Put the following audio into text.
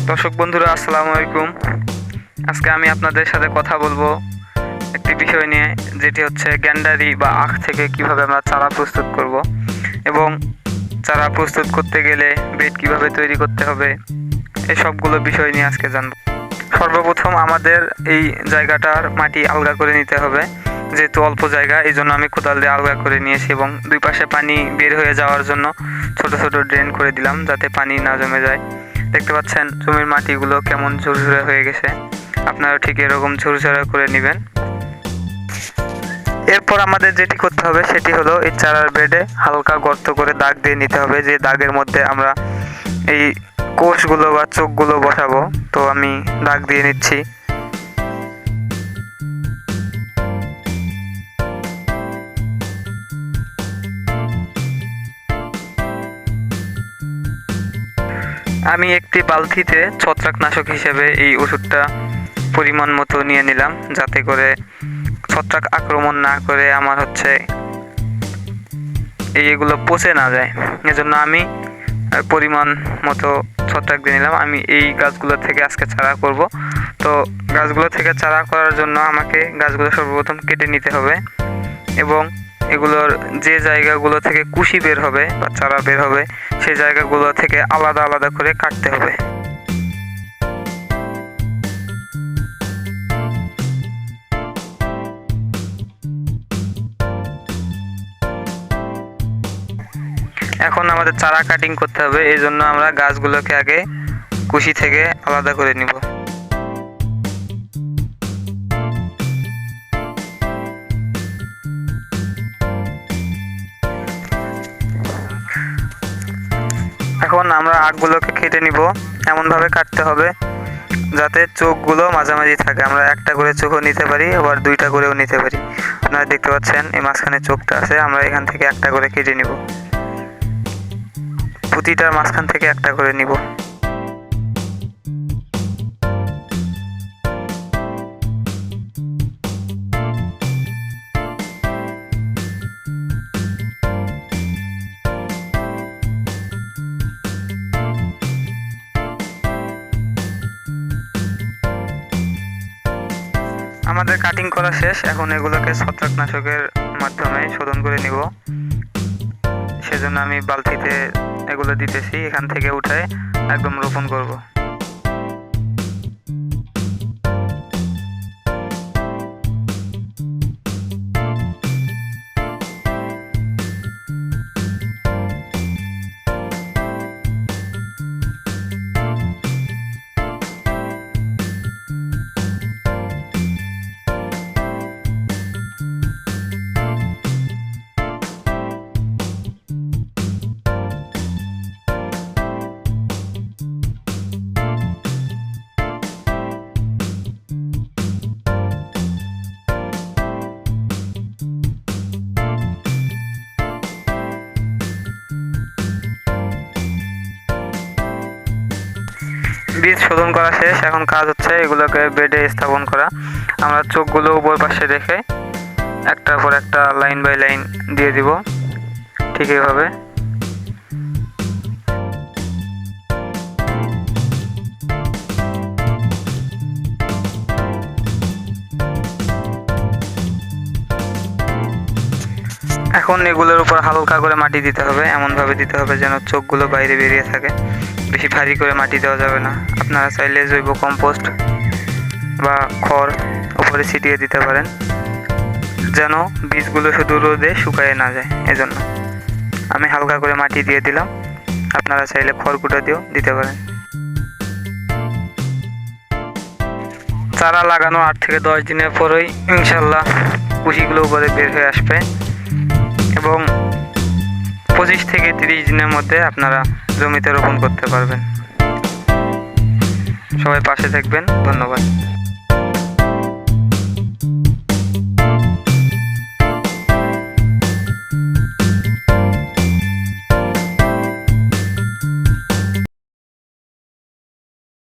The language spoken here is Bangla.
দর্শক বন্ধুরা, আসসালামু আলাইকুম। আজকে আমি আপনাদের সাথে কথা বলবো একটি বিষয় নিয়ে, যেটি হচ্ছে গ্যান্ডারি বা আখ থেকে কিভাবে আমরা চারা প্রস্তুত করব এবং চারা প্রস্তুত করতে গেলে বেড কিভাবে তৈরি করতে হবে, এই সবগুলো বিষয় নিয়ে আজকে জানব। সর্বপ্রথম আমাদের এই জায়গাটার মাটি আলগা করে নিতে হবে, যেহেতু অল্প জায়গা, এই জন্য আমি কোদাল দিয়ে আলগা করে নিয়েছি এবং দুই পাশে পানি বের হয়ে যাওয়ার জন্য ছোট ছোট ড্রেন করে দিলাম, যাতে পানি না জমে যায়। দেখতে পাচ্ছেন জমির মাটিগুলো কেমন ঝুরঝুরে হয়ে গেছে, আপনারা ঠিক এরকম ঝুরঝুরে করে নেবেন। এরপর আমাদের যেটি করতে হবে সেটি হলো এই চারার বেডে হালকা গর্ত করে দাগ দিয়ে নিতে হবে, যে দাগের মধ্যে আমরা এই কোষগুলো বা চোখগুলো বসাবো। তো আমি দাগ দিয়ে নিচ্ছি। আমি একটি বালতিতে ছত্রাকনাশক হিসেবে এই ওষুধটা পরিমাণ মতো নিয়ে নিলাম, যাতে করে ছত্রাক আক্রমণ না করে আমার এইগুলো পচে না যায়। এজন্য আমি পরিমাণ মতো ছত্রাক দিয়ে নিলাম। আমি এই গাছগুলো থেকে আজকে চারা করব। তো গাছগুলো থেকে চারা করার জন্য আমাকে গাছগুলো সর্বপ্রথম কেটে নিতে হবে এবং এগুলোর যে জায়গাগুলো থেকে কুশি বের হবে বা চারা বের হবে সেই জায়গাগুলো থেকে আলাদা আলাদা করে কাটতে হবে। এখন আমাদের চারা কাটিং করতে হবে, এই জন্য আমরা গাছগুলোকে আগে কুশি থেকে আলাদা করে নিব। এখন আমরা আখগুলোকে কেটে নিব, এমনভাবে কাটতে হবে যাতে চোখগুলো মাঝামাঝি থাকে। আমরা একটা করে চোখও নিতে পারি, আবার দুইটা করেও নিতে পারি। আপনারা দেখতে পাচ্ছেন এই মাঝখানে চোখটা আছে, আমরা এখান থেকে একটা করে কেটে নিব। প্রতিটার মাঝখান থেকে একটা করে নিব। আমাদের কাটিং করা শেষ। এখন এগুলোকে ছত্রাকনাশকের মাধ্যমে শোধন করে নিব। সেজন্য আমি বালতিতে এগুলো দিতেছি, এখান থেকে উঠে একদম রোপণ করব। বীজ শোধন করা শেষ। এখন কাজ হচ্ছে এগুলোকে বেডে স্থাপন করা। আমরা চোখগুলো উপর পাশে রেখে একটার পর একটা লাইন বাই লাইন দিয়ে দিব, ঠিক এইভাবে। এখন এগুলোর উপর হালকা করে মাটি দিতে হবে, এমনভাবে দিতে হবে যেন চোখগুলো বাইরে বেরিয়ে থাকে। বেশি ভারী করে মাটি দেওয়া যাবে না। আপনারা চাইলে জৈব কম্পোস্ট বা খড় উপরে ছিটিয়ে দিতে পারেন, যেন বীজগুলো শুধু রোদে শুকায় না যায়। এজন্য আমি হালকা করে মাটি দিয়ে দিলাম। আপনারা চাইলে খড়কুটা দিয়েও দিতে পারেন। চারা লাগানো 8 থেকে 10 দিনের পরেই ইনশাল্লাহ কুশিগুলো উপরে বের হয়ে আসবে এবং 25 থেকে 30 দিনের মধ্যে আপনারা জমিতে রোপণ করতে পারবেন। সবাই পাশে থাকবেন। ধন্যবাদ।